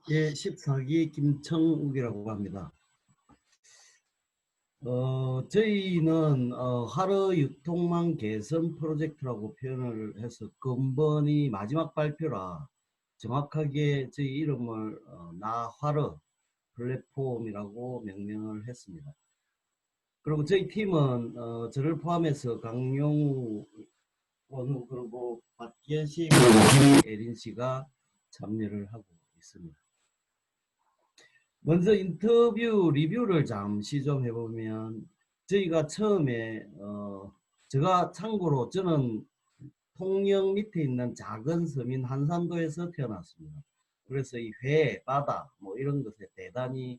예, 14기 김청욱이라고 합니다. 저희는 하루 유통망 개선 프로젝트라고 표현을 해서 근본이 마지막 발표라 정확하게 저희 이름을 나화르 플랫폼이라고 명명을 했습니다. 그리고 저희 팀은 저를 포함해서 강용우 원우 그리고 박기현 씨 그리고 김예린 씨가 참여를 하고 있습니다. 먼저 인터뷰 리뷰를 잠시 좀 해보면 저희가 처음에 제가 참고로 저는 통영 밑에 있는 작은 섬인 한산도에서 태어났습니다. 그래서 이 회, 바다 뭐 이런 것에 대단히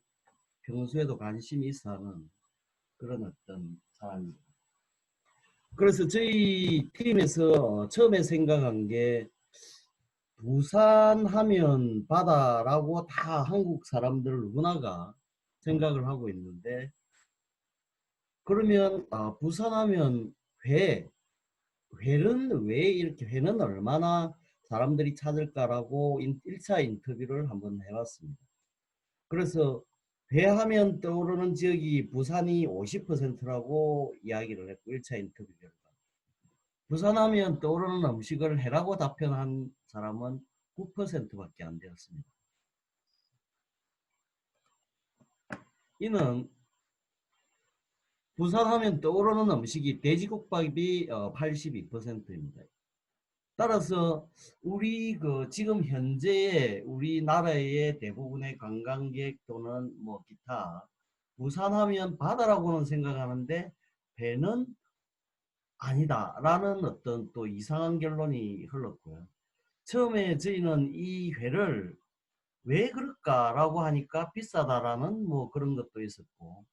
평소에도 관심이 있어 하는 그런 어떤 사람입니다. 그래서 저희 팀에서 처음에 생각한 게 부산 하면 바다라고 다 한국 사람들 누구나가 생각을 하고 있는데 그러면 부산 하면 회, 회는 왜 이렇게 회는 얼마나 사람들이 찾을까라고 1차 인터뷰를 한번 해봤습니다. 그래서 회 하면 떠오르는 지역이 부산이 50%라고 이야기를 했고 1차 인터뷰 결과 부산 하면 떠오르는 음식을 회라고 답변한 사람은 9%밖에 안 되었습니다. 이는 부산하면 떠오르는 음식이 돼지국밥이 82%입니다. 따라서 우리 지금 현재 우리나라의 대부분의 관광객 또는 뭐 기타 부산하면 바다라고는 생각하는데 배는 아니다라는 어떤 또 이상한 결론이 흘렀고요. 처음에 저희는 이 회를 왜 그럴까라고 하니까 비싸다라는 뭐 그런 것도 있었고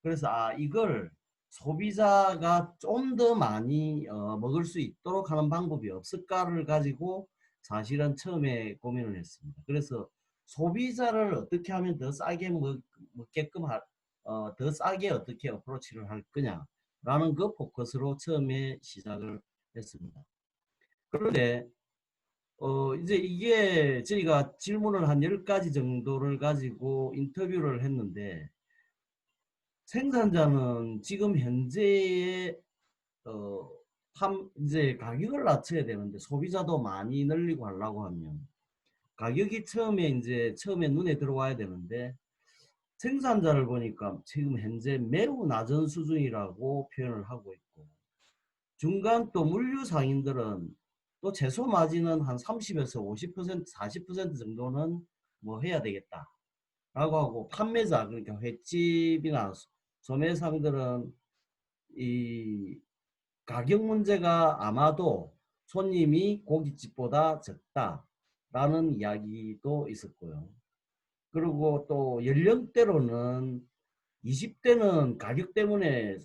그래서 이걸 소비자가 좀 더 많이 먹을 수 있도록 하는 방법이 없을까를 가지고 사실은 처음에 고민을 했습니다. 그래서 소비자를 어떻게 하면 더 싸게 먹게끔 더 싸게 어떻게 어프로치를 할 거냐라는 그 포커스로 처음에 시작을 했습니다. 그런데 이제 이게 저희가 질문을 한 10가지 정도를 가지고 인터뷰를 했는데 생산자는 지금 현재의 어, 이제 가격을 낮춰야 되는데 소비자도 많이 늘리고 하려고 하면 가격이 처음에 눈에 들어와야 되는데 생산자를 보니까 지금 현재 매우 낮은 수준이라고 표현을 하고 있고 중간 또 물류 상인들은 또 최소 마진은 한 30에서 50% 40% 정도는 뭐 해야 되겠다 라고 하고 판매자 그러니까 횟집이나 소매상들은 이 가격 문제가 아마도 손님이 고깃집보다 적다라는 이야기도 있었고요. 그리고 또 연령대로는 20대는 가격 때문에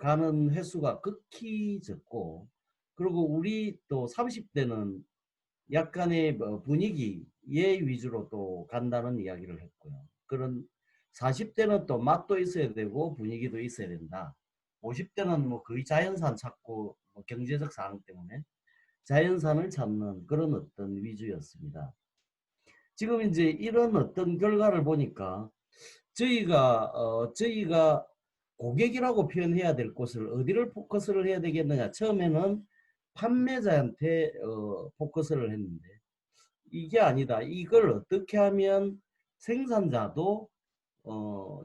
가는 횟수가 극히 적고 그리고 우리 또 30대는 약간의 분위기에 위주로 또 간다는 이야기를 했고요. 그런 40대는 또 맛도 있어야 되고 분위기도 있어야 된다. 50대는 뭐 거의 자연산 찾고 뭐 경제적 상황 때문에 자연산을 찾는 그런 어떤 위주였습니다. 지금 이제 이런 어떤 결과를 보니까 저희가 고객이라고 표현해야 될 곳을 어디를 포커스를 해야 되겠느냐. 처음에는 판매자한테 포커스를 했는데 이게 아니다. 이걸 어떻게 하면 생산자도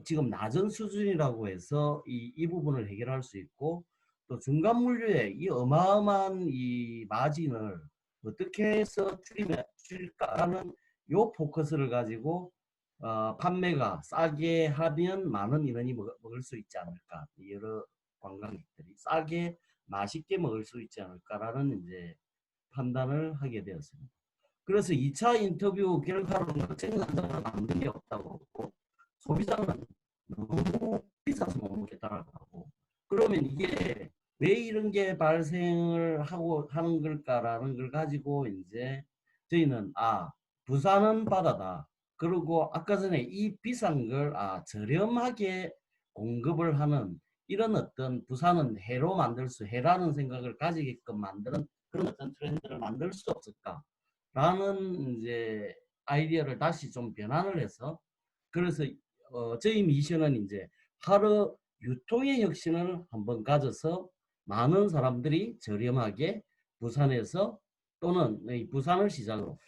지금 낮은 수준이라고 해서 이 부분을 해결할 수 있고 또 중간 물류의 이 어마어마한 이 마진을 어떻게 해서 줄일까라는 요 포커스를 가지고 판매가 싸게 하면 많은 인원이 먹을 수 있지 않을까 여러 관광객들이 싸게 맛있게 먹을 수 있지 않을까라는 이제 판단을 하게 되었습니다. 그래서 2차 인터뷰 결과로는 생산자는 만든 게 없다고 하고 소비자는 너무 비싸서 못 먹겠다라고 하고 그러면 이게 왜 이런 게 발생을 하고 하는 걸까라는 걸 가지고 이제 저희는 부산은 바다다. 그리고 아까 전에 이 비싼 걸 저렴하게 공급을 하는 이런 어떤 부산은 해로 만들 해라는 생각을 가지게끔 만드는 그런 어떤 트렌드를 만들 수 없을까? 라는 이제 아이디어를 다시 좀 변환을 해서, 그래서 저희 미션은 이제 하루 유통의 혁신을 한번 가져서 많은 사람들이 저렴하게 부산에서, 또는 이 부산을 시작으로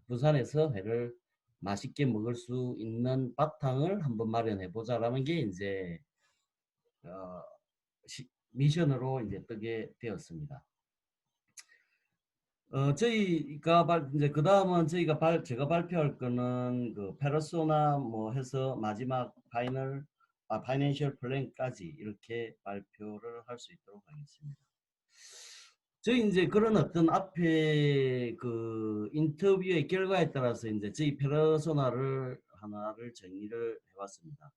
부산에서 회를 맛있게 먹을 수 있는 바탕을 한번 마련해 보자라는 게 이제 어, 미션으로 이제 뜨게 되었습니다. 저희가 이제 그 다음은 저희가 제가 발표할 거는 그 페르소나 뭐 해서 마지막 파이낸셜 플랜까지 이렇게 발표를 할 수 있도록 하겠습니다. 저희 이제 그런 어떤 앞에 그 인터뷰의 결과에 따라서 이제 저희 페르소나를 하나를 정리를 해봤습니다.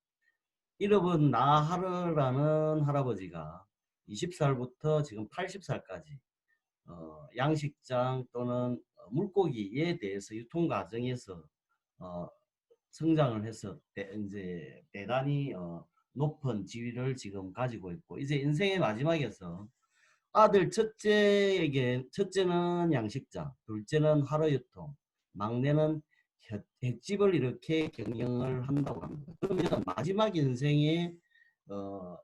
이름은 나하르라는 할아버지가 20살부터 지금 80살까지 양식장 또는 물고기에 대해서 유통 과정에서 어, 성장을 해서 이제 대단히 높은 지위를 지금 가지고 있고, 이제 인생의 마지막에서 아들 첫째는 양식장, 둘째는 하루유통, 막내는 횟집을 이렇게 경영을 한다고 합니다. 그러면 어,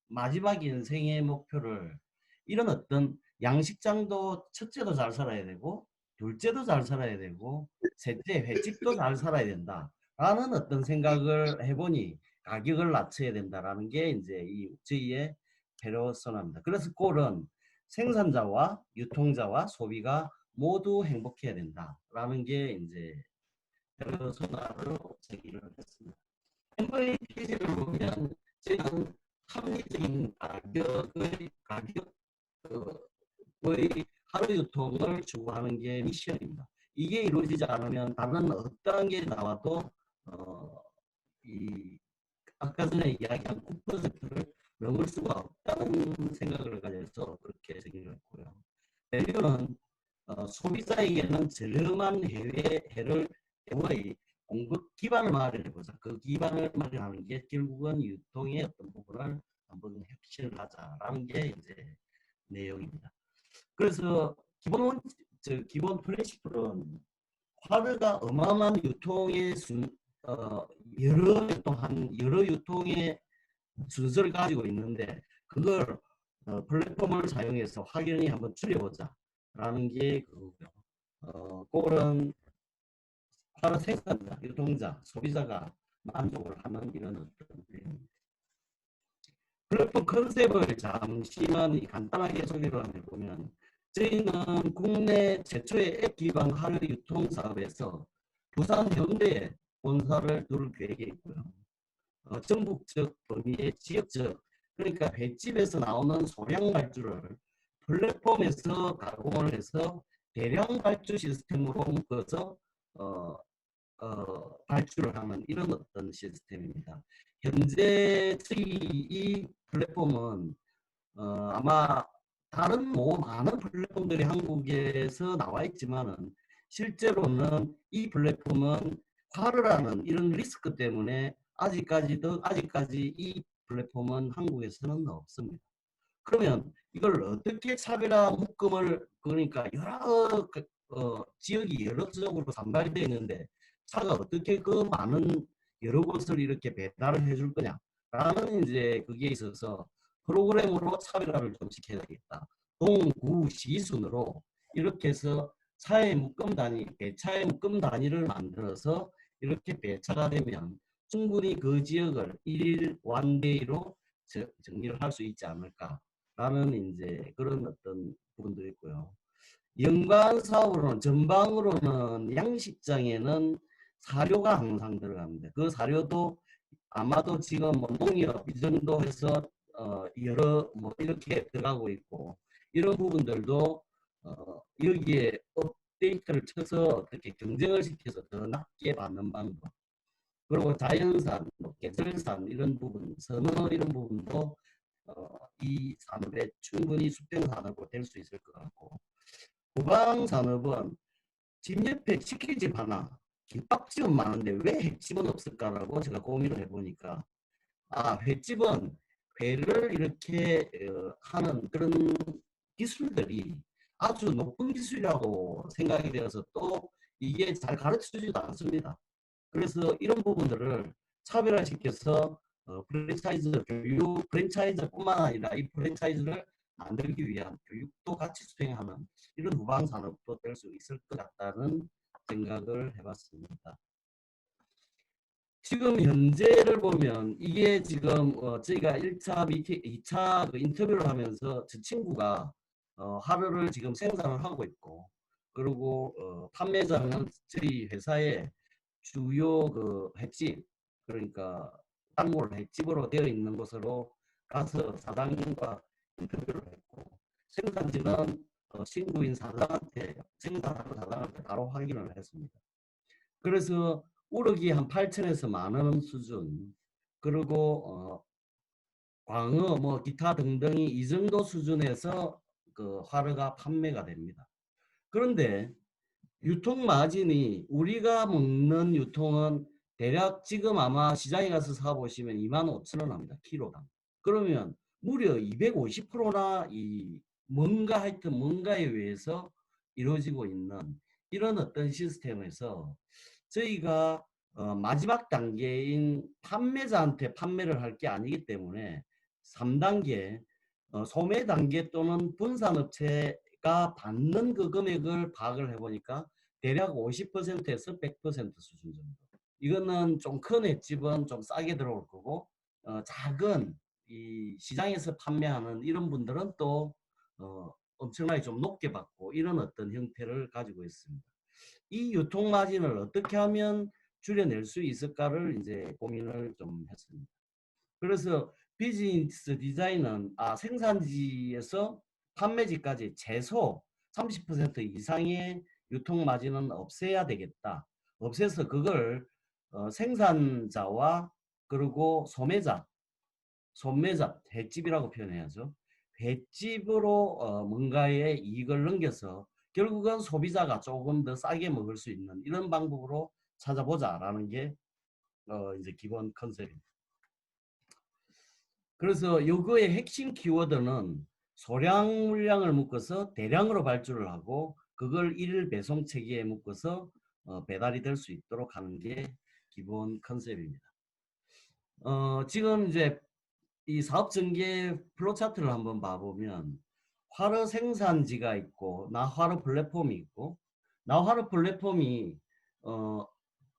마지막 인생의 목표를, 이런 어떤 양식장도 첫째도 잘 살아야 되고 둘째도 잘 살아야 되고 셋째 횟집도 잘 살아야 된다 라는 어떤 생각을 해보니 가격을 낮춰야 된다라는 게 이제 이 저희의 페르소나입니다. 그래서 꼴은 생산자와 유통자와 소비가 모두 행복해야 된다라는 게 이제 페르소나로 제기를 했습니다. MVP를 보면 지금 합리적인 가격의 하루 유통을 추구하는 게 미션입니다. 이게 이루어지지 않으면 다른 어떠한 게 나와도 어, 이 아까 전에 이야기한 9%를 넘을 수가 없다는 생각을 가져서 그렇게 생각을 했고요. 밸류는 소비자에게는 저렴한 해외를 공급 기반을 마련해보자. 그 기반을 마련하는 게 결국은 유통의 어떤 부분을 한번 혁신을 하자라는 게 이제 내용입니다. 그래서 기본 프린시플은 화르가 어마어마한 유통의 여러 유통의 순서를 가지고 있는데, 그걸 플랫폼을 사용해서 확연히 한번 줄여보자라는 게 그거고요. 그거는 바로 생산자, 유통자, 소비자가 만족을 하는 이런 어떤 플랫폼 컨셉을 잠시만 간단하게 소개를 해보면, 저희는 국내 최초의 앱 기반 하루 유통 사업에서 부산 해운대에 본사를 둘 계획이 있고요. 전국적 범위의 지역적, 그러니까 횟집에서 나오는 소량 발주를 플랫폼에서 가공을 해서 대량 발주 시스템으로 묶어서 어, 발주를 하는 이런 어떤 시스템입니다. 현재 저희 이 플랫폼은 아마 다른 많은 플랫폼들이 한국에서 나와 있지만은 실제로는 이 플랫폼은 화르라는 이런 리스크 때문에 아직까지 이 플랫폼은 한국에서는 없습니다. 그러면 이걸 어떻게 차별화 묶음을, 그러니까 여러 지역이 여러 지역으로 산발되어 있는데 차가 어떻게 그 많은 여러 곳을 이렇게 배달을 해줄 거냐라는 이제 그게 있어서 프로그램으로 차별화를 좀 시켜야 되겠다. 동구시 순으로 이렇게 해서 배차의 묶음 단위를 만들어서 이렇게 배차가 되면 충분히 그 지역을 일일 원데이로 정리를 할 수 있지 않을까라는 이제 그런 어떤 부분도 있고요. 연관 사업으로는, 전방으로는 양식장에는 사료가 항상 들어갑니다. 그 사료도 아마도 지금 뭐 농협 이 정도 해서 여러 뭐 이렇게 들어가고 있고, 이런 부분들도 여기에 업데이트를 쳐서 어떻게 경쟁을 시켜서 더 낮게 받는 방법, 그리고 자연산, 뭐 계절산 이런 부분, 선어 이런 부분도 이 산업에 충분히 수평 산업으로 될 수 있을 것 같고, 구강 산업은 집 옆에 치킨집 하나, 김밥집은 많은데 왜 횟집은 없을까라고 제가 고민을 해보니까, 횟집은 회를 이렇게 하는 그런 기술들이 아주 높은 기술이라고 생각이 되어서, 또 이게 잘 가르쳐주지도 않습니다. 그래서 이런 부분들을 차별화시켜서 프랜차이즈 교육 프랜차이즈뿐만 아니라 이 프랜차이즈를 만들기 위한 교육도 같이 수행하는 이런 후방 산업도 될 수 있을 것 같다는 생각을 해봤습니다. 지금 현재를 보면 이게 지금 저희가 1차 미팅, 2차 그 인터뷰를 하면서 저 친구가 하루를 지금 생산을 하고 있고, 그리고 판매자는 저희 회사의 주요 그 횟집, 그러니까 단골 횟집으로 되어 있는 곳으로 가서 사장님과 인터뷰를 했고, 생산지는 친구인 사장한테, 생산하는 사장한테 바로 확인을 했습니다. 그래서 우럭이 한 8천에서 만 원 수준, 그리고 광어, 뭐 기타 등등이 이 정도 수준에서 그 화르가 판매가 됩니다. 그런데 유통 마진이 우리가 먹는 유통은 대략 지금 아마 시장에 가서 사보시면 25,000원 합니다. 키로당. 그러면 무려 250%나 이 뭔가 하여튼 뭔가에 의해서 이루어지고 있는 이런 어떤 시스템에서 저희가 마지막 단계인 판매자한테 판매를 할 게 아니기 때문에 3단계 소매 단계 또는 분산업체가 받는 그 금액을 파악을 해보니까 대략 50%에서 100% 수준 정도. 이거는 좀 큰 횟집은 좀 싸게 들어올 거고 작은 이 시장에서 판매하는 이런 분들은 또 엄청나게 좀 높게 받고 이런 어떤 형태를 가지고 있습니다. 이 유통 마진을 어떻게 하면 줄여낼 수 있을까를 이제 고민을 좀 했습니다. 그래서 비즈니스 디자인은 생산지에서 판매지까지 최소 30% 이상의 유통 마진은 없애야 되겠다. 없애서 그걸 생산자와 그리고 소매자, 횟집이라고 표현해야죠. 횟집으로 뭔가의 이익을 넘겨서 결국은 소비자가 조금 더 싸게 먹을 수 있는 이런 방법으로 찾아보자라는 게 이제 기본 컨셉입니다. 그래서 요거의 핵심 키워드는 소량 물량을 묶어서 대량으로 발주를 하고 그걸 일일 배송 체계에 묶어서 배달이 될 수 있도록 하는 게 기본 컨셉입니다. 지금 이제 이 사업 전개 플로 차트를 한번 봐보면 화로 생산지가 있고 나화로 플랫폼이 있고 나화로 플랫폼이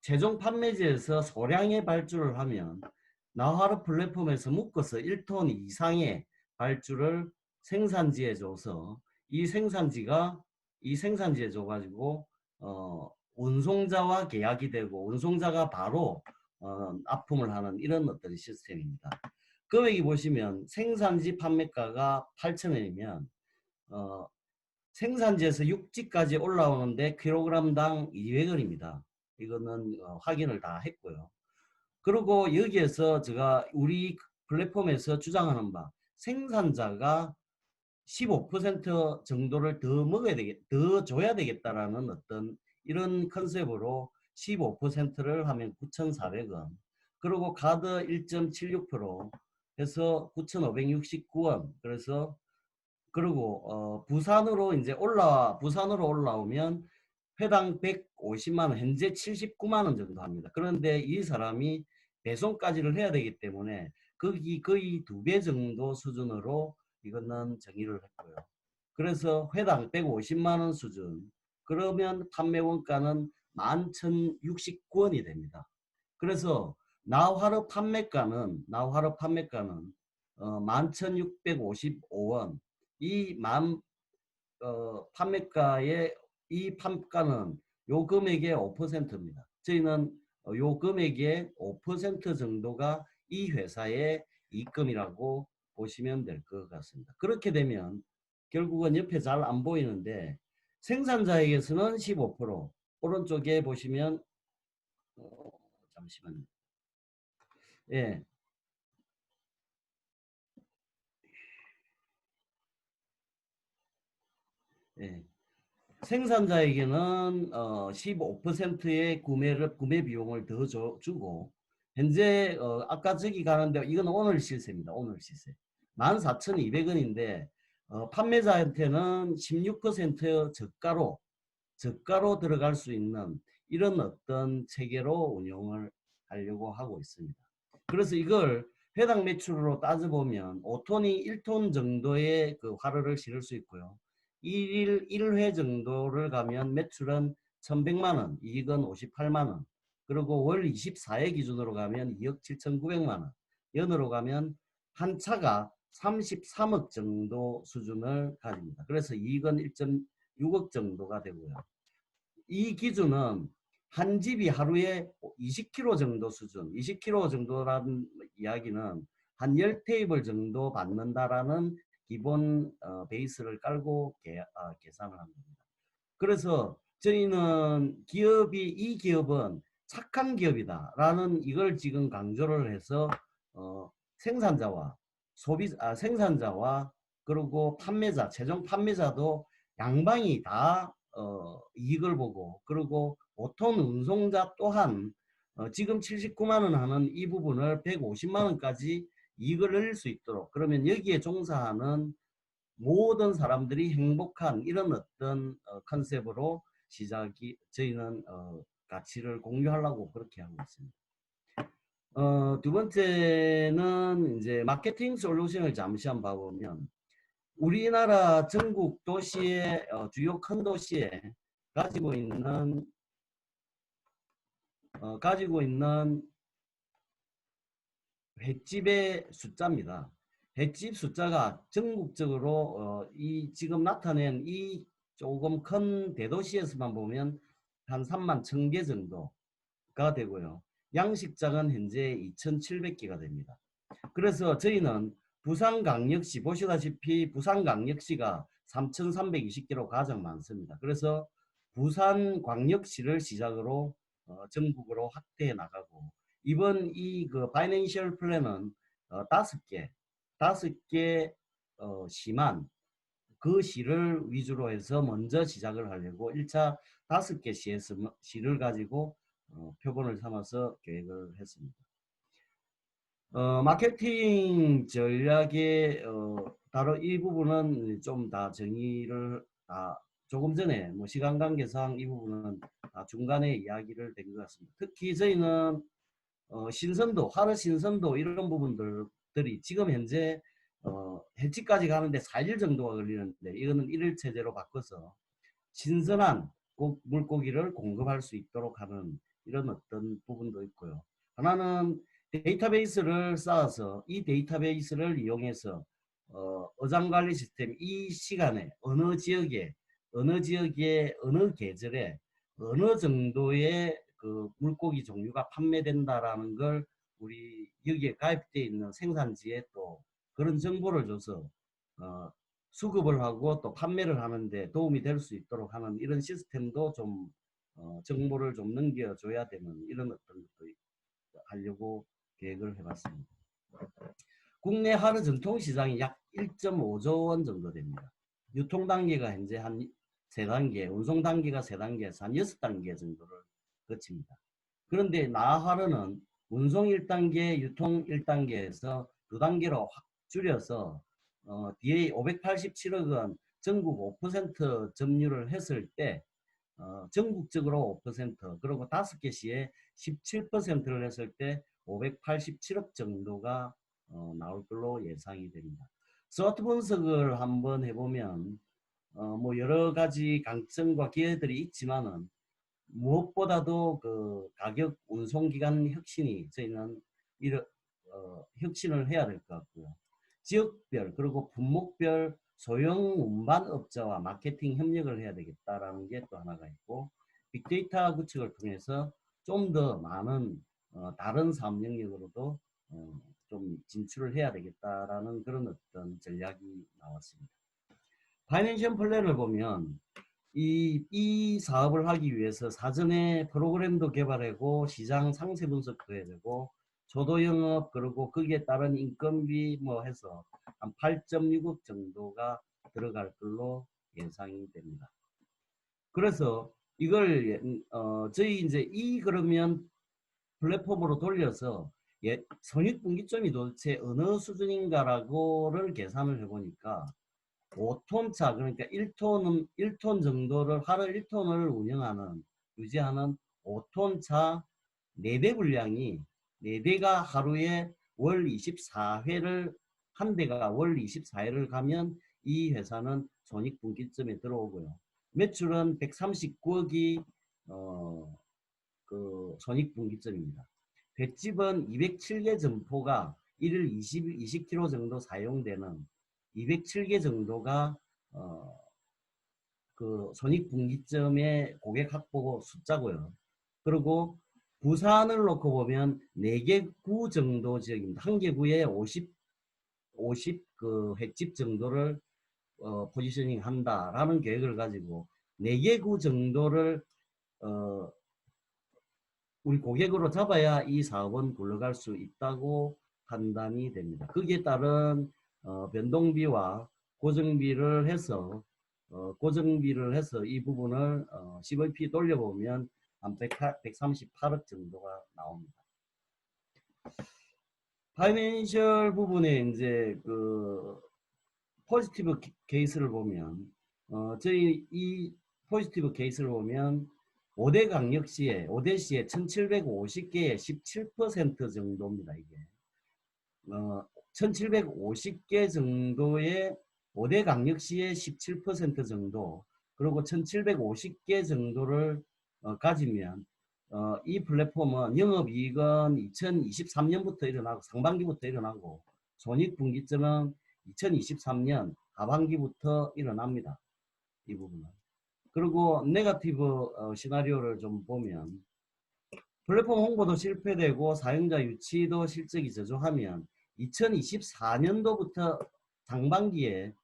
최종 판매지에서 소량의 발주를 하면 나화로 플랫폼에서 묶어서 1톤 이상의 발주를 생산지에 줘서 이 생산지에 줘가지고 운송자와 계약이 되고 운송자가 바로 납품을 하는 이런 어떤 시스템입니다. 금액이 보시면 생산지 판매가가 8,000원이면 생산지에서 육지까지 올라오는데 킬로그램당 200원입니다. 이거는 확인을 다 했고요. 그리고 여기에서 제가 우리 플랫폼에서 주장하는 바 생산자가 15% 정도를 더 줘야 되겠다라는 어떤 이런 컨셉으로 15%를 하면 9,400원. 그리고 가드 1.76% 해서 9,569원. 그래서 그리고 부산으로 올라오면 회당 150만 원, 현재 79만 원 정도 합니다. 그런데 이 사람이 배송까지를 해야 되기 때문에 거의 2배 정도 수준으로 이거는 정의를 했고요. 그래서 회당 150만 원 수준. 그러면 판매 원가는 11,069원이 됩니다. 그래서 나화로 판매가는 11,655원. 이 판매가의 이 판가는 요 금액의 5%입니다. 저희는 요 금액의 5% 정도가 이 회사의 이익금이라고 보시면 될 것 같습니다. 그렇게 되면 결국은 옆에 잘 안 보이는데 생산자에게서는 15%, 오른쪽에 보시면 잠시만요. 예. 예. 생산자에게는 15%의 구매 비용을 더 주고 현재 아까 저기 가는데 이건 오늘 시세입니다. 오늘 시세 14,200원인데 판매자한테는 16% 저가로 저가로 들어갈 수 있는 이런 어떤 체계로 운용을 하려고 하고 있습니다. 그래서 이걸 해당 매출으로 따져보면 5톤이 1톤 정도의 그 화로를 실을 수 있고요. 1일 1회 정도를 가면 매출은 1100만원, 이익은 58만원, 그리고 월 24회 기준으로 가면 2억 7,900만원, 연으로 가면 한 차가 33억 정도 수준을 가집니다. 그래서 이익은 1.6억 정도가 되고요. 이 기준은 한 집이 하루에 20kg 정도 수준, 20kg 정도라는 이야기는 한 10테이블 정도 받는다라는 기본 베이스를 깔고 계산을 합니다. 그래서 저희는 이 기업은 착한 기업이다라는 이걸 지금 강조를 해서 생산자와 생산자와 그리고 판매자, 최종 판매자도 양방이 다 이익을 보고, 그리고 보통 운송자 또한 지금 79만 원 하는 이 부분을 150만 원까지 이익을 늘릴 수 있도록, 그러면 여기에 종사하는 모든 사람들이 행복한 이런 어떤 컨셉으로 저희는 가치를 공유하려고 그렇게 하고 있습니다. 두 번째는 이제 마케팅 솔루션을 잠시 한번 봐보면, 우리나라 전국 도시의 주요 큰 도시에 가지고 있는 횟집의 숫자입니다. 횟집 숫자가 전국적으로 이 지금 나타낸 이 조금 큰 대도시에서만 보면 한 3만 1,000개 정도가 되고요. 양식장은 현재 2,700개가 됩니다. 그래서 저희는 부산광역시, 보시다시피 부산광역시가 3,320개로 가장 많습니다. 그래서 부산광역시를 시작으로 전국으로 확대해 나가고, 이번 이 그 파이낸셜 플랜은 5개 시만 그 시를 위주로 해서 먼저 시작을 하려고 1차 5개 시를 가지고 표본을 삼아서 계획을 했습니다. 마케팅 전략의 다른 이 부분은 좀 다 정의를 조금 전에 뭐 시간 관계상 이 부분은 다 중간에 이야기를 된 것 같습니다. 특히 저희는 신선도, 화로 신선도 이런 부분들이 지금 현재 해치까지 가는데 4일 정도가 걸리는데, 이거는 1일 체제로 바꿔서 신선한 물고기를 공급할 수 있도록 하는 이런 어떤 부분도 있고요. 하나는 데이터베이스를 쌓아서 이 데이터베이스를 이용해서 어장관리 시스템, 이 시간에 어느 지역에 어느 계절에 어느 정도의 그 물고기 종류가 판매된다라는 걸 우리 여기에 가입되어 있는 생산지에 또 그런 정보를 줘서 수급을 하고 또 판매를 하는데 도움이 될 수 있도록 하는 이런 시스템도 좀 정보를 좀 넘겨줘야 되는 이런 어떤 것도 하려고 계획을 해봤습니다. 국내 하루 전통시장이 약 1.5조 원 정도 됩니다. 유통 단계가 현재 한 3단계, 운송 단계가 3단계에서 한 6단계 정도를 거칩니다. 그런데 나하루는 운송 1단계, 유통 1단계에서 2단계로 확 줄여서 뒤에 587억 원 전국 5% 점유를 했을 때 전국적으로 5%, 그리고 5개 시에 17%를 했을 때 587억 정도가 나올 걸로 예상이 됩니다. 스와트 분석을 한번 해보면 뭐 여러 가지 강점과 기회들이 있지만은 무엇보다도 그 가격 운송기간 혁신이 저희는 혁신을 해야 될 것 같고요. 지역별 그리고 품목별 소형 운반업자와 마케팅 협력을 해야 되겠다라는 게 또 하나가 있고, 빅데이터 구축을 통해서 좀 더 많은 다른 사업 영역으로도 좀 진출을 해야 되겠다라는 그런 어떤 전략이 나왔습니다. 파이낸셜 플랜을 보면 이 사업을 하기 위해서 사전에 프로그램도 개발하고 시장 상세 분석도 해야 되고 조도 영업 그리고 거기에 따른 인건비 뭐 해서 한 8.6억 정도가 들어갈 걸로 예상이 됩니다. 그래서 이걸 저희 이제 그러면 플랫폼으로 돌려서 손익분기점이 도대체 어느 수준인가라고를 계산을 해보니까 5톤차 그러니까 1톤 정도를 하루 1톤을 유지하는 5톤차 4대 분량이 4대가 하루에 월 24회를 한 대가 월 24회를 가면 이 회사는 손익분기점에 들어오고요. 매출은 139억이 그 손익분기점입니다. 횟집은 207개 점포가 일일 20kg 정도 사용되는 207개 정도가 그 손익분기점의 고객 확보 숫자고요. 그리고 부산을 놓고 보면 4개 구 정도 지역입니다. 한 개 구에 50 그 횟집 정도를 포지셔닝 한다라는 계획을 가지고 4개 구 정도를 우리 고객으로 잡아야 이 사업은 굴러갈 수 있다고 판단이 됩니다. 거기에 따른 변동비와 고정비를 해서 이 부분을 CVP 돌려보면 한 138억 정도가 나옵니다. 파이낸셜 부분에 이제 그 포지티브 케이스를 보면 저희 이 포지티브 케이스를 보면 5대 강력시에 5대시에 1750개의 17% 정도입니다. 이게 1750개 정도의 5대 강력시의 17% 정도 그리고 1750개 정도를 가지면 이 플랫폼은 영업이익은 2023년부터 일어나고 상반기부터 일어나고 손익분기점은 2023년 하반기부터 일어납니다. 이 부분은. 그리고 네거티브 시나리오를 좀 보면 플랫폼 홍보도 실패되고 사용자 유치도 실적이 저조하면 2024년도부터 상반기에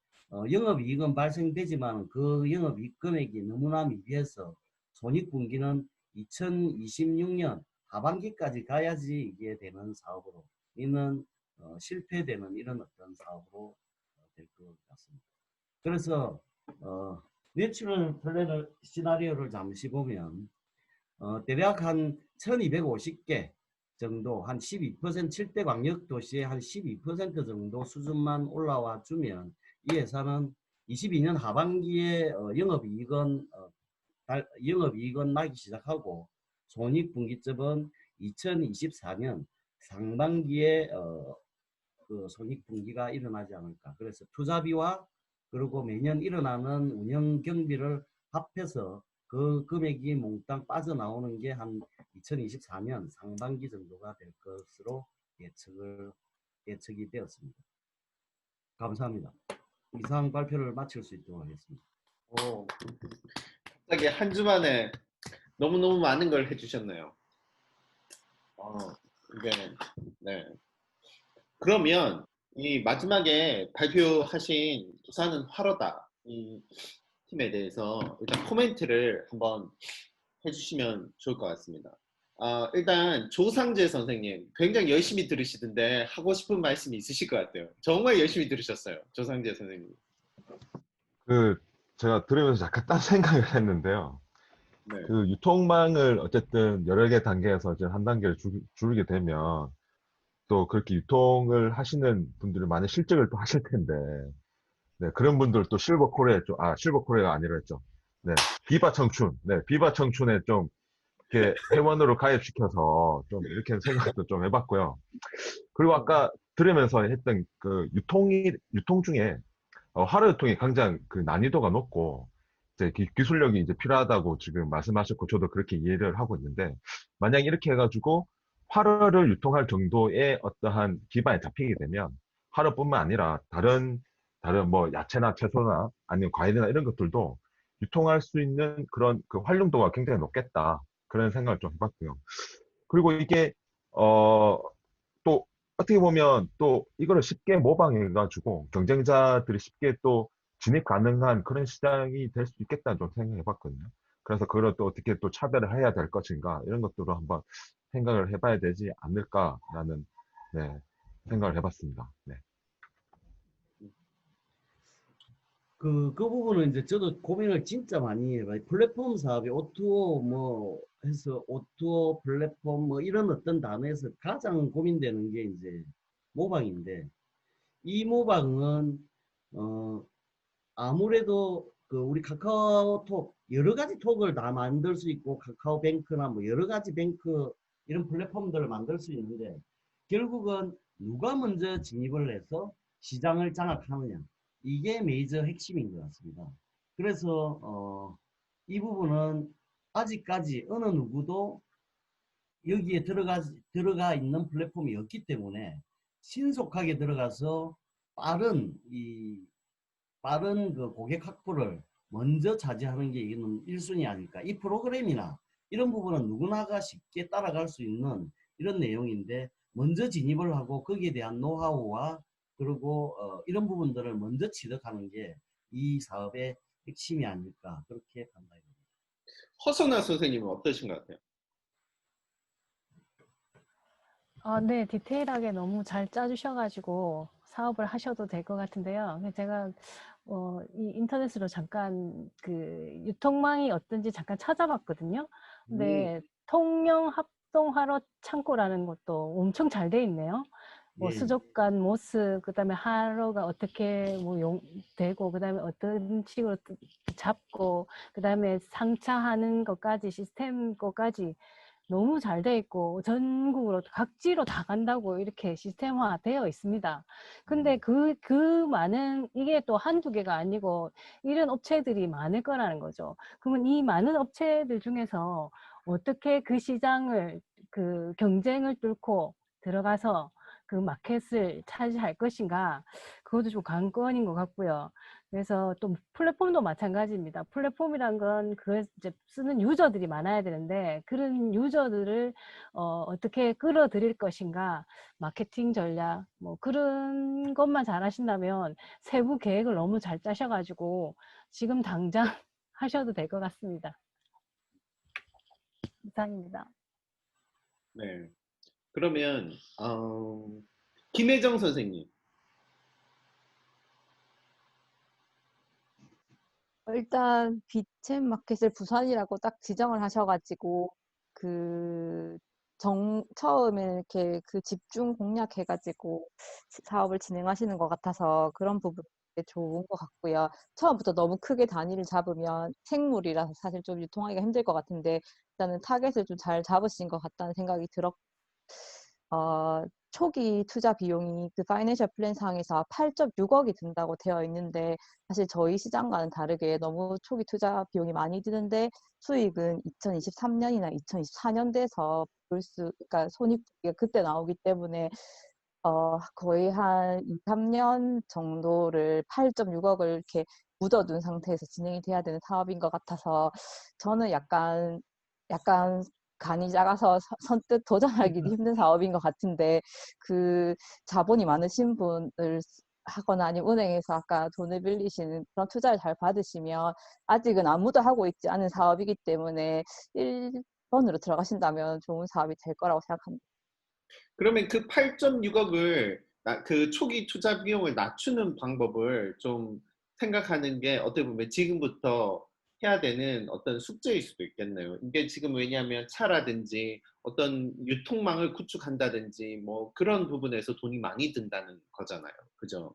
영업이익은 발생되지만 그 영업이익 금액이 너무나 미비해서 손익분기는 2026년 하반기까지 가야지 이게 되는 사업으로 이는 실패되는 이런 어떤 사업으로 될 것 같습니다. 그래서 내추럴 플래너 시나리오를 잠시 보면 대략 한 1250개 정도 한 12% 7대 광역도시의 한 12% 정도 수준만 올라와 주면 이 회사는 22년 하반기에 영업이익은 나기 시작하고 손익분기점은 2024년 상반기에 그 손익분기가 일어나지 않을까. 그래서 투자비와 그리고 매년 일어나는 운영 경비를 합해서 그 금액이 몽땅 빠져나오는 게 한 2024년 상반기 정도가 될 것으로 예측이 되었습니다. 감사합니다. 이상 발표를 마칠 수 있도록 하겠습니다. 갑자기 한 주만에 너무너무 많은 걸 해주셨네요. 이게 네. 그러면 이 마지막에 발표하신 부산은 화로다 이 팀에 대해서 일단 코멘트를 한번 해주시면 좋을 것 같습니다. 일단 조상재 선생님 굉장히 열심히 들으시던데 하고 싶은 말씀이 있으실 것 같아요. 정말 열심히 들으셨어요. 조상재 선생님. 제가 들으면서 약간 딴 생각을 했는데요. 네. 유통망을 어쨌든 여러 개 단계에서 이제 한 단계를 줄이게 되면 또 그렇게 유통을 하시는 분들이 많은 실적을 또 하실 텐데, 네, 그런 분들 또 실버 코리아가 아니라 했죠. 네, 비바 청춘, 네, 비바 청춘에 좀 이렇게 회원으로 가입시켜서 좀 이렇게 생각도 좀 해봤고요. 그리고 아까 들으면서 했던 유통 중에 하루 유통이 가장 그 난이도가 높고 이제 기술력이 이제 필요하다고 지금 말씀하셨고 저도 그렇게 이해를 하고 있는데 만약 이렇게 해가지고 화로를 유통할 정도의 어떠한 기반이 잡히게 되면 화로뿐만 아니라 다른 뭐 야채나 채소나 아니면 과일이나 이런 것들도 유통할 수 있는 그런 그 활용도가 굉장히 높겠다 그런 생각을 좀 해봤고요. 그리고 이게 또 어떻게 보면 또 이거를 쉽게 모방해가지고 경쟁자들이 쉽게 또 진입 가능한 그런 시장이 될 수 있겠다 좀 생각해 봤거든요. 그래서 그걸 또 어떻게 또 차별을 해야 될 것인가 이런 것들을 한번 생각을 해봐야 되지 않을까라는 네, 생각을 해봤습니다. 네. 그 부분은 이제 저도 고민을 진짜 많이 해요. 플랫폼 사업이 오토 뭐 해서 오토 플랫폼 뭐 이런 어떤 단어에서 가장 고민되는 게 이제 모방인데 이 모방은 아무래도 그 우리 카카오톡 여러 가지 톡을 다 만들 수 있고 카카오뱅크나 뭐 여러 가지 뱅크 이런 플랫폼들을 만들 수 있는데 결국은 누가 먼저 진입을 해서 시장을 장악하느냐 이게 메이저 핵심인 것 같습니다. 그래서 이 부분은 아직까지 어느 누구도 여기에 들어가 있는 플랫폼이 없기 때문에 신속하게 들어가서 빠른 빠른 그 고객 확보를 먼저 차지하는 게 이거는 1순위 아닐까. 이 프로그램이나 이런 부분은 누구나가 쉽게 따라갈 수 있는 이런 내용인데 먼저 진입을 하고 거기에 대한 노하우와 그리고 이런 부분들을 먼저 취득하는 게 이 사업의 핵심이 아닐까 그렇게 판단이 됩니다. 허선아 선생님은 어떠신 것 같아요? 네, 디테일하게 너무 잘 짜주셔가지고 사업을 하셔도 될 것 같은데요. 제가 이 인터넷으로 잠깐 그 유통망이 어떤지 잠깐 찾아봤거든요. 근데 통영 합동화로 창고라는 것도 엄청 잘 돼 있네요. 뭐 예. 수족관, 모스, 그다음에 하로가 어떻게 뭐 되고, 그다음에 어떤 식으로 잡고, 그다음에 상차하는 것까지 시스템 것까지 너무 잘 돼 있고 전국으로 각지로 다 간다고 이렇게 시스템화 되어 있습니다. 근데 그 많은 이게 또 한두 개가 아니고 이런 업체들이 많을 거라는 거죠. 그러면 이 많은 업체들 중에서 어떻게 그 시장을 그 경쟁을 뚫고 들어가서 그 마켓을 차지할 것인가, 그것도 좀 관건인 것 같고요. 그래서 또 플랫폼도 마찬가지입니다. 플랫폼이란 건 그걸 이제 쓰는 유저들이 많아야 되는데 그런 유저들을 어떻게 끌어들일 것인가, 마케팅 전략 뭐 그런 것만 잘 하신다면 세부 계획을 너무 잘 짜셔가지고 지금 당장 하셔도 될 것 같습니다. 이상입니다. 네. 그러면 김혜정 선생님. 일단 비챔 마켓을 부산이라고 딱 지정을 하셔가지고 처음에 이렇게 그 집중 공략해가지고 사업을 진행하시는 것 같아서 그런 부분이 좋은 것 같고요. 처음부터 너무 크게 단위를 잡으면 생물이라서 사실 좀 유통하기가 힘들 것 같은데 일단은 타겟을 좀 잘 잡으신 것 같다는 생각이 들었고, 초기 투자 비용이 그 파이낸셜 플랜상에서 8.6억이 든다고 되어 있는데 사실 저희 시장과는 다르게 너무 초기 투자 비용이 많이 드는데 수익은 2023년이나 2024년 돼서 그러니까 손익이 그때 나오기 때문에 거의 한 2, 3년 정도를 8.6억을 이렇게 묻어둔 상태에서 진행이 돼야 되는 사업인 것 같아서 저는 약간 간이 작아서 선뜻 도전하기도 힘든 사업인 것 같은데 그 자본이 많으신 분을 하거나 아니면 은행에서 아까 돈을 빌리시는 그런 투자를 잘 받으시면 아직은 아무도 하고 있지 않은 사업이기 때문에 1번으로 들어가신다면 좋은 사업이 될 거라고 생각합니다. 그러면 그 8.6억을 그 초기 투자 비용을 낮추는 방법을 좀 생각하는 게 어떻게 보면 지금부터 해야 되는 어떤 숙제일 수도 있겠네요. 이게 지금 왜냐하면 차라든지 어떤 유통망을 구축한다든지 뭐 그런 부분에서 돈이 많이 든다는 거잖아요. 그죠?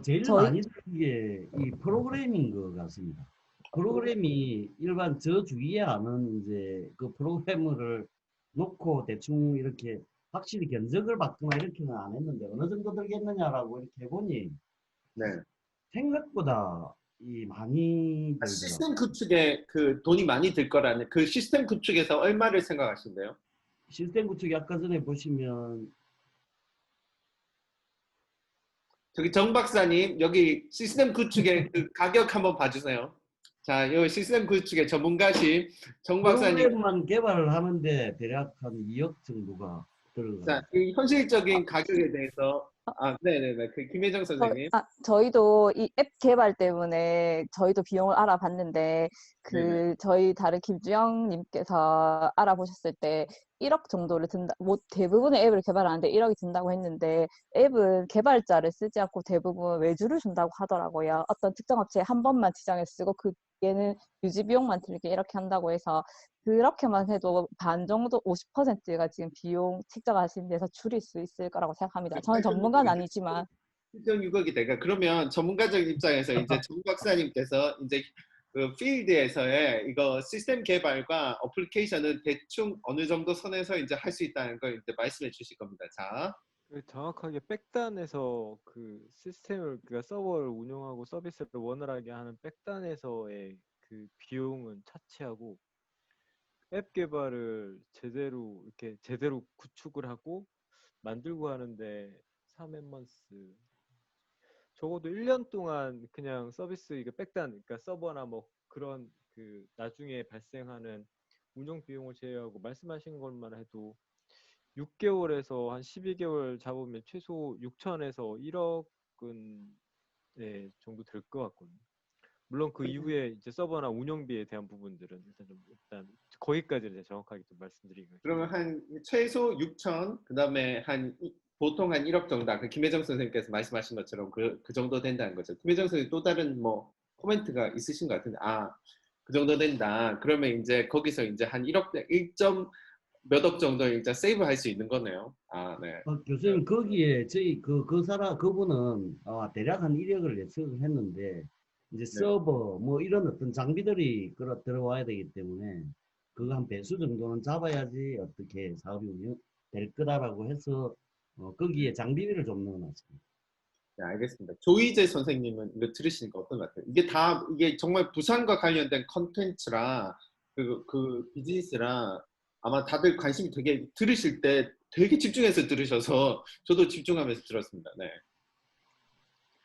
제일 저희 많이 드는 게 이 프로그램인 것 같습니다. 프로그램이 일반 저 주위에 아는 이제 그 프로그래머를 놓고 대충 이렇게 확실히 견적을 받거나 이렇게는 안 했는데 어느 정도 들겠느냐라고 이렇게 해보니 네. 생각보다 많이 들더라고요. 시스템 구축에 그 돈이 많이 들 거라는 그 시스템 구축에서 얼마를 생각하신대요? 시스템 구축이 아까 전에 보시면 저기 정 박사님 여기 시스템 구축의 그 가격 한번 봐주세요. 자, 이 시스템 구축의 전문가신 정 박사님. 프로그램만 개발을 하는데 대략 한 2억 정도가 들어가요. 자, 이 현실적인 가격에 대해서 네네네. 그 김혜정 선생님. 저희도 이 앱 개발 때문에 저희도 비용을 알아봤는데 네네. 저희 다른 김주영님께서 알아보셨을 때 1억 정도를 든다. 뭐 대부분의 앱을 개발하는데 1억이 든다고 했는데 앱은 개발자를 쓰지 않고 대부분 외주를 준다고 하더라고요. 어떤 특정 업체에 한 번만 지정해서 쓰고 그 얘는 유지 비용만 들게 이렇게 한다고 해서 그렇게만 해도 반 정도 50%가 지금 비용 책정하신 데서 줄일 수 있을 거라고 생각합니다. 저는 전문가는 아니지만 1.6억이 되가 그러면 전문가적인 입장에서 이제 정 박사님께서 이제 그 필드에서의 이거 시스템 개발과 어플리케이션은 대충 어느 정도 선에서 이제 할 수 있다는 걸 이제 말씀해 주실 겁니다. 자, 정확하게 백단에서 그 시스템을 그러니까 서버를 운영하고 서비스를 원활하게 하는 백단에서의 그 비용은 차치하고 앱 개발을 제대로 구축을 하고 만들고 하는데 3엠먼스 적어도 1년 동안 그냥 서비스 이거 백단 그러니까 서버나 뭐 그런 그 나중에 발생하는 운영 비용을 제외하고 말씀하신 것만 해도 6개월에서 한 12개월 잡으면 최소 6천에서 1억은 네, 정도 될 것 같거든요. 물론 그 이후에 이제 서버나 운영비에 대한 부분들은 일단 거기까지 이제 정확하게 좀 말씀드리기가 그러면 한 최소 6천, 그다음에 보통 한 1억 정도. 그 김혜정 선생님께서 말씀하신 것처럼 그 정도 된다는 거죠. 김혜정 선생님 또 다른 뭐 코멘트가 있으신 것 같은데, 그 정도 된다. 그러면 이제 거기서 이제 한 1억, 1점 몇억 정도 이제 세이브 할 수 있는 거네요. 네. 교수님 거기에 저희 그분은 대략 한 1억을 예측을 했는데 이제 네. 서버 뭐 이런 어떤 장비들이 들어와야 되기 때문에 그거 한 배수 정도는 잡아야지 어떻게 사업이 운영될 거다라고 해서 거기에 장비비를 좀 넣어놨습니다. 네, 알겠습니다. 조희재 선생님은 이거 들으시니까 어떤 것 같아요? 이게 정말 부산과 관련된 컨텐츠라 그 비즈니스라 아마 다들 관심이 되게 들으실 때 되게 집중해서 들으셔서 저도 집중하면서 들었습니다. 네.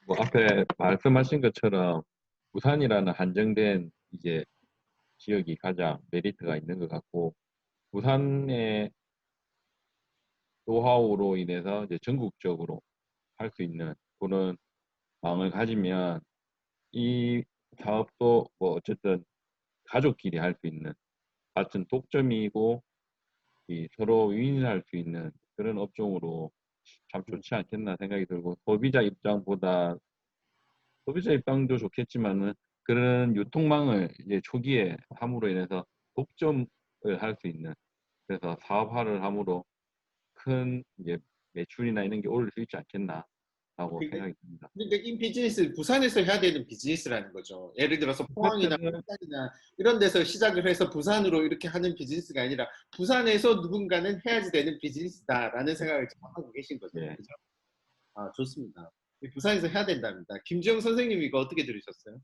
뭐 앞에 말씀하신 것처럼 부산이라는 한정된 이제 지역이 가장 메리트가 있는 것 같고 부산의 노하우로 인해서 이제 전국적으로 할 수 있는 그런 마음을 가지면 이 사업도 뭐 어쨌든 가족끼리 할 수 있는 같은 독점이고 서로 윈윈할 수 있는 그런 업종으로 참 좋지 않겠나 생각이 들고 소비자 입장도 좋겠지만은 그런 유통망을 이제 초기에 함으로 인해서 독점을 할 수 있는 그래서 사업화를 함으로 큰 이제 매출이나 이런 게 오를 수 있지 않겠나라고 생각이 듭니다. 그러니까 이 비즈니스 부산에서 해야 되는 비즈니스라는 거죠. 예를 들어서 포항이나 부산이나 이런 데서 시작을 해서 부산으로 이렇게 하는 비즈니스가 아니라 부산에서 누군가는 해야지 되는 비즈니스다라는 생각을 지금 하고 계신 거죠. 네. 그죠? 좋습니다. 부산에서 해야 된답니다. 김지영 선생님 이거 어떻게 들으셨어요?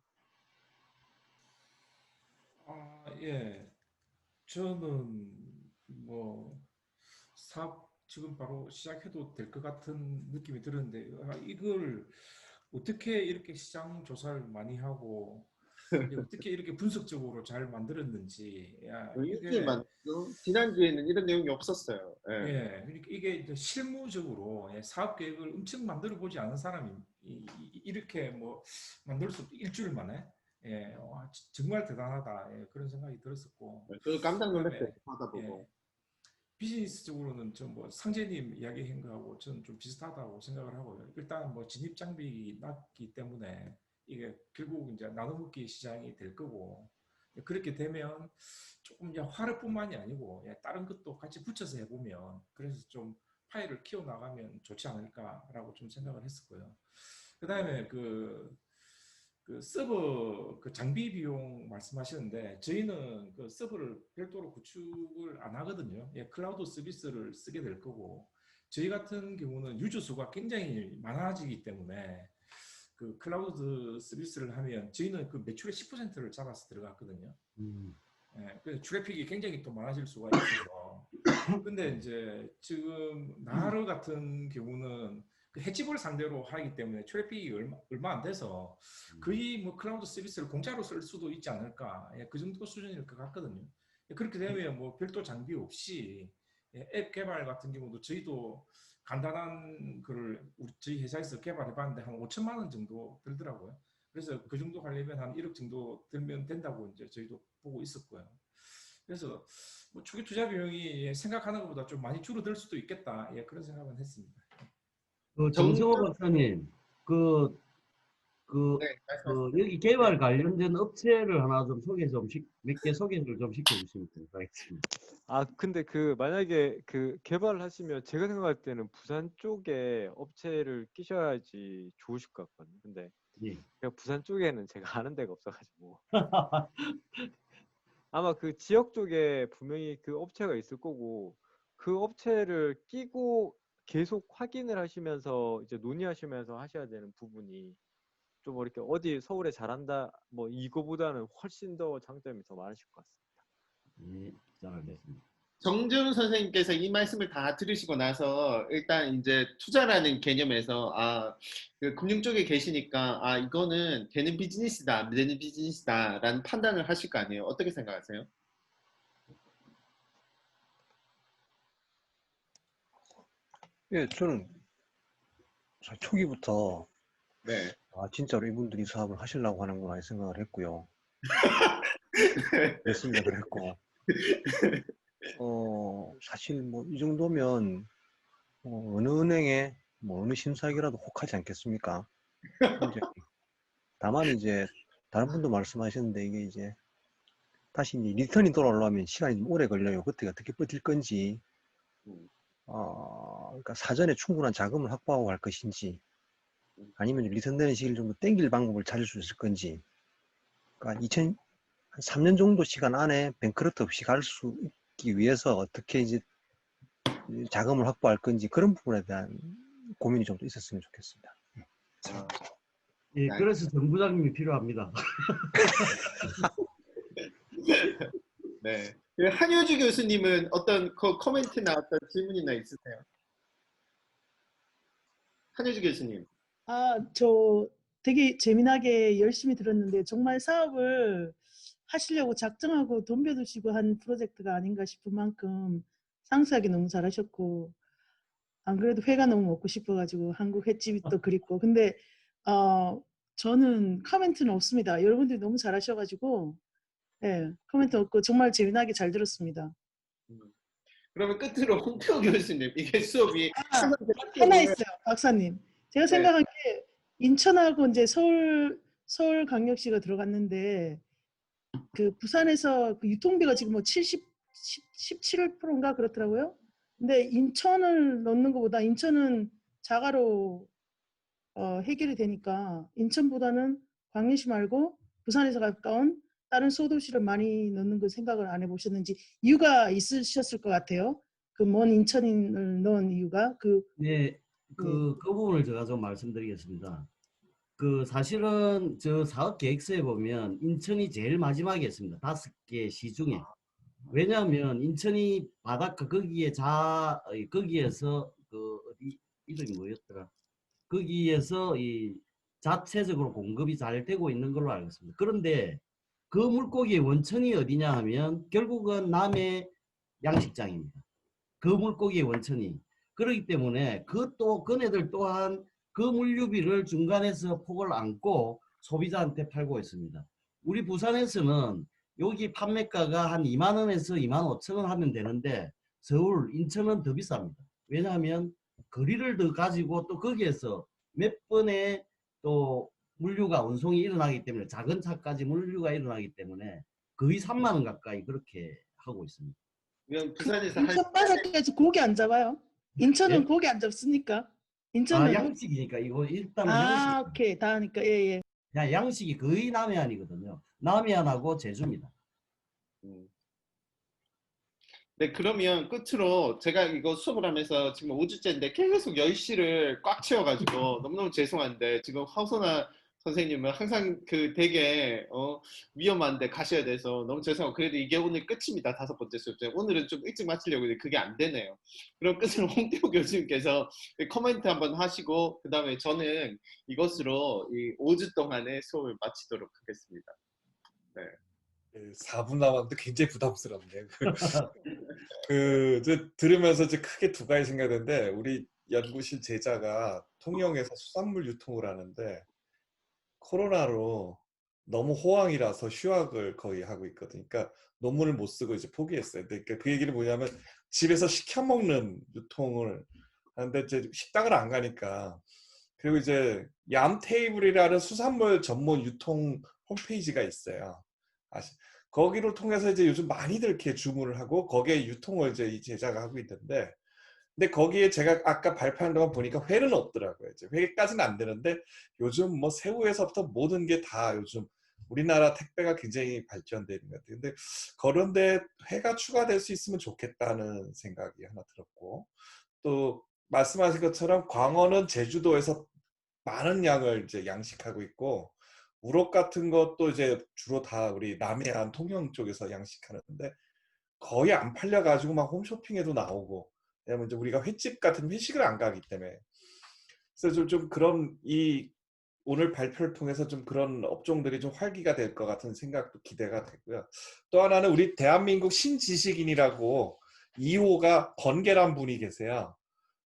예. 저는 뭐 사업 지금 바로 시작해도 될 것 같은 느낌이 들었는데 이걸 어떻게 이렇게 시장 조사를 많이 하고 어떻게 이렇게 분석적으로 잘 만들었는지 이게 지난주에는 이런 내용이 없었어요. 예. 예, 그러니까 이게 이제 실무적으로 사업 계획을 엄청 만들어 보지 않은 사람이 이렇게 뭐 만들 수 일주일 만에 정말 대단하다 그런 생각이 들었었고 저도 깜짝 놀랐어요. 그다음에, 하다 보고. 비즈니스적으로는 좀 뭐 상재님 이야기한 거하고 저는 좀 비슷하다고 생각을 하고요. 일단 뭐 진입 장벽이 낮기 때문에 이게 결국 이제 나눠먹기 시장이 될 거고 그렇게 되면 조금 이제 화력뿐만이 아니고 다른 것도 같이 붙여서 해보면 그래서 좀 파일을 키워 나가면 좋지 않을까라고 좀 생각을 했었고요. 그다음에 그 서버 그 장비 비용 말씀하시는데 저희는 그 서버를 별도로 구축을 안 하거든요. 클라우드 서비스를 쓰게 될 거고 저희 같은 경우는 유저 수가 굉장히 많아지기 때문에 그 클라우드 서비스를 하면 저희는 그 매출의 10%를 잡아서 들어갔거든요. 그래서 트래픽이 굉장히 또 많아질 수가 있어서 근데 이제 지금 나르 같은 경우는 그 횟집을 상대로 하기 때문에 트래픽이 얼마 안 돼서 거의 뭐 클라우드 서비스를 공짜로 쓸 수도 있지 않을까 그 정도 수준일 것 같거든요. 그렇게 되면 뭐 별도 장비 없이 앱 개발 같은 경우도 저희도 간단한 거를 저희 회사에서 개발해봤는데 한 5천만 원 정도 들더라고요. 그래서 그 정도 하려면 한 1억 정도 들면 된다고 이제 저희도 보고 있었고요. 그래서 뭐 초기 투자 비용이 생각하는 것보다 좀 많이 줄어들 수도 있겠다. 그런 생각은 했습니다. 정성호 박사님, 그, 네, 말씀하세요. 여기 개발 관련된 업체를 하나 좀 몇 개 소개를 좀 시켜주시면 감사하겠습니다. 아, 근데 그 만약에 그 개발하시면 제가 생각할 때는 부산 쪽에 업체를 끼셔야지 좋으실 것 같거든요. 근데 예. 제가 부산 쪽에는 제가 아는 데가 없어가지고 아마 그 지역 쪽에 분명히 그 업체가 있을 거고 그 업체를 끼고 계속 확인을 하시면서 이제 논의하시면서 하셔야 되는 부분이 좀 이렇게 어디 서울에 잘한다 뭐 이거보다는 훨씬 더 장점이 더 많으실 것 같습니다. 예, 잘 알겠습니다. 정재훈 선생님께서 이 말씀을 다 들으시고 나서 일단 이제 투자라는 개념에서 그 금융 쪽에 계시니까 이거는 되는 비즈니스다, 안 되는 비즈니스다라는 판단을 하실 거 아니에요. 어떻게 생각하세요? 예, 저는 사실 초기부터 네. 진짜로 이분들이 사업을 하시려고 하는구나 생각을 했고요. 됐습니다. 그랬고 사실 뭐 이 정도면 어느 은행에 뭐 어느 심사에게라도 혹하지 않겠습니까? 이제 다만 이제 다른 분도 말씀하셨는데 이게 이제 다시 이제 리턴이 돌아오려면 시간이 좀 오래 걸려요. 그때 어떻게 버틸 건지 그러니까 사전에 충분한 자금을 확보하고 갈 것인지 아니면 리턴되는 시기를 좀 더 땡길 방법을 찾을 수 있을 건지 그러니까 3년 정도 시간 안에 뱅크러트 없이 갈 수 있기 위해서 어떻게 이제 자금을 확보할 건지 그런 부분에 대한 고민이 좀 더 있었으면 좋겠습니다. 예, 그래서 정부장님이 필요합니다. 네. 한효주 교수님은 어떤 코멘트나 어떤 질문이나 있으세요? 한효주 교수님. 저 되게 재미나게 열심히 들었는데 정말 사업을 하시려고 작정하고 덤벼드시고 한 프로젝트가 아닌가 싶은 만큼 상세하게 너무 잘하셨고 안 그래도 회가 너무 먹고 싶어가지고 한국 횟집이 또 그립고 근데 저는 코멘트는 없습니다. 여러분들이 너무 잘하셔가지고 예, 코멘트 없고 정말 재미나게 잘 들었습니다. 그러면 끝으로 홍태호 교수님, 이게 수업이 하나 있어요, 박사님. 제가 네. 생각한 게 인천하고 이제 서울광역시가 들어갔는데 그 부산에서 그 유통비가 지금 뭐 17%인가 그렇더라고요. 근데 인천을 넣는 것보다 인천은 자가로 해결이 되니까 인천보다는 광역시 말고 부산에서 가까운 다른 소도시를 많이 넣는 거 생각을 안 해보셨는지 이유가 있으셨을 것 같아요. 그 먼 인천을 넣은 이유가 네, 그 부분을 제가 좀 말씀드리겠습니다. 사실은 저 사업 계획서에 보면 인천이 제일 마지막에 있습니다. 5개 시 중에. 왜냐하면 인천이 바닷가 거기에서 어디 이름이 뭐였더라? 거기에서 이 자체적으로 공급이 잘 되고 있는 걸로 알고 있습니다. 그런데 그 물고기의 원천이 어디냐 하면 결국은 남해 양식장입니다. 그 물고기의 원천이. 그렇기 때문에 그네들 또한 그 물류비를 중간에서 폭을 안고 소비자한테 팔고 있습니다. 우리 부산에서는 여기 판매가가 한 2만 원에서 2만 5천 원 하면 되는데 서울, 인천은 더 비쌉니다. 왜냐하면 거리를 더 가지고 또 거기에서 몇 번의 또 물류가 운송이 일어나기 때문에 작은 차까지 물류가 일어나기 때문에 거의 3만 원 가까이 그렇게 하고 있습니다. 부산에서 인천 바닷가에서 고기 안 잡아요? 인천은 예? 고기 안 잡습니까? 인천은 양식이니까 이거 일단은 양식. 오케이 다 하니까 예. 그냥 양식이 거의 남해안이거든요. 남해안하고 제주입니다. 네, 그러면 끝으로 제가 이거 수업을 하면서 지금 5주째인데 계속 10시를 꽉 채워가지고 너무너무 죄송한데 지금 하우소나 선생님은 항상 그 되게 위험한데 가셔야 돼서 너무 죄송하고 그래도 이게 오늘 끝입니다. 5번째 수업 중. 오늘은 좀 일찍 마치려고 했는데 그게 안 되네요. 그럼 끝으로 홍태호 교수님께서 코멘트 한번 하시고 그 다음에 저는 이것으로 이 5주 동안의 수업을 마치도록 하겠습니다. 네. 4분 남았는데 굉장히 부담스럽네요. 들으면서 이제 크게 두 가지 생각했는데 우리 연구실 제자가 통영에서 수산물 유통을 하는데 코로나로 너무 호황이라서 휴학을 거의 하고 있거든요. 그러니까 논문을 못 쓰고 이제 포기했어요. 그러니까 그 얘기는 뭐냐면 집에서 시켜 먹는 유통을 하는데 이제 식당을 안 가니까 그리고 이제 얌테이블이라는 수산물 전문 유통 홈페이지가 있어요. 거기를 통해서 이제 요즘 많이들 이렇게 주문을 하고 거기에 유통을 이제 이 제자가 하고 있는데, 근데 거기에 제가 아까 발표한 동안 보니까 회는 없더라고요. 이제 회까지는 안 되는데 요즘 뭐 새우에서부터 모든 게 다 요즘 우리나라 택배가 굉장히 발전되는 것 같아요. 근데 그런데 회가 추가될 수 있으면 좋겠다는 생각이 하나 들었고, 또 말씀하신 것처럼 광어는 제주도에서 많은 양을 이제 양식하고 있고, 우럭 같은 것도 이제 주로 다 우리 남해안 통영 쪽에서 양식하는데 거의 안 팔려가지고 막 홈쇼핑에도 나오고, 왜냐면 이제 우리가 횟집 같은 회식을 안 가기 때문에. 그래서 좀 그런 이 오늘 발표를 통해서 좀 그런 업종들이 좀 활기가 될 것 같은 생각도 기대가 되고요. 또 하나는 우리 대한민국 신지식인이라고 2호가 번개란 분이 계세요.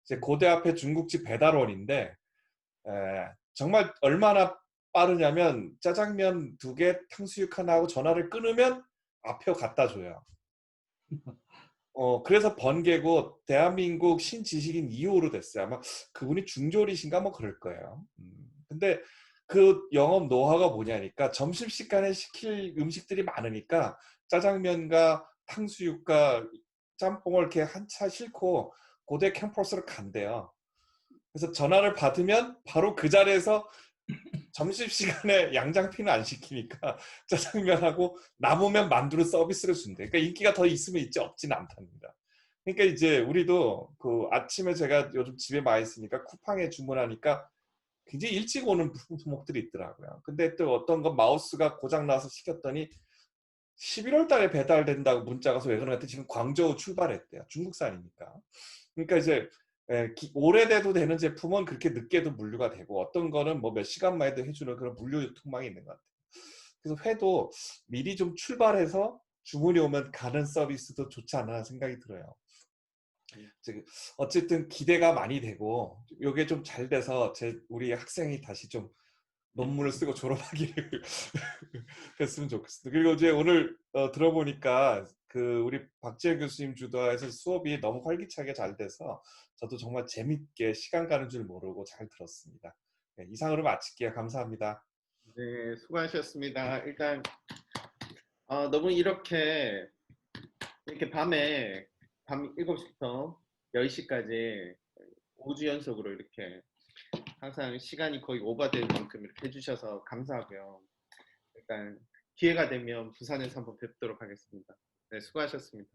이제 고대 앞에 중국집 배달원인데 정말 얼마나 빠르냐면 짜장면 2개, 탕수육 하나 하고 전화를 끊으면 앞에 갖다 줘요. 그래서 번개고 대한민국 신지식인 2호로 됐어요. 아마 그분이 중졸이신가 뭐 그럴 거예요. 근데 그 영업 노하우가 뭐냐니까 점심시간에 시킬 음식들이 많으니까 짜장면과 탕수육과 짬뽕을 이렇게 한 차 싣고 고대 캠퍼스로 간대요. 그래서 전화를 받으면 바로 그 자리에서 점심시간에 양장피는 안 시키니까 짜장면하고 남으면 만두를 서비스를 준대. 그러니까 인기가 더 있으면 있지 없지는 않답니다. 그러니까 이제 우리도 그 아침에 제가 요즘 집에 많이 있으니까 쿠팡에 주문하니까 굉장히 일찍 오는 품목들이 있더라고요. 근데 또 어떤 건 마우스가 고장나서 시켰더니 11월 달에 배달된다고 문자가 와서 왜 그러나 지금 광저우 출발했대요. 중국산이니까. 그러니까 이제 오래돼도 되는 제품은 그렇게 늦게도 물류가 되고, 어떤 거는 뭐 몇 시간 만에도 해주는 그런 물류 유통망이 있는 것 같아요. 그래서 회도 미리 좀 출발해서 주문이 오면 가는 서비스도 좋지 않나 생각이 들어요. 어쨌든 기대가 많이 되고, 이게 좀 잘 돼서 우리 학생이 다시 좀 논문을 쓰고 졸업하기를 했으면 좋겠습니다. 그리고 이제 오늘 들어보니까 그 우리 박지혜 교수님 주도해서 수업이 너무 활기차게 잘 돼서 저도 정말 재밌게 시간 가는 줄 모르고 잘 들었습니다. 네, 이상으로 마칠게요. 감사합니다. 네, 수고하셨습니다. 일단 너무 이렇게 밤에 밤 7시부터 10시까지 5주 연속으로 이렇게 항상 시간이 거의 오버될 만큼 이렇게 해주셔서 감사하고요. 일단 기회가 되면 부산에서 한번 뵙도록 하겠습니다. 네, 수고하셨습니다.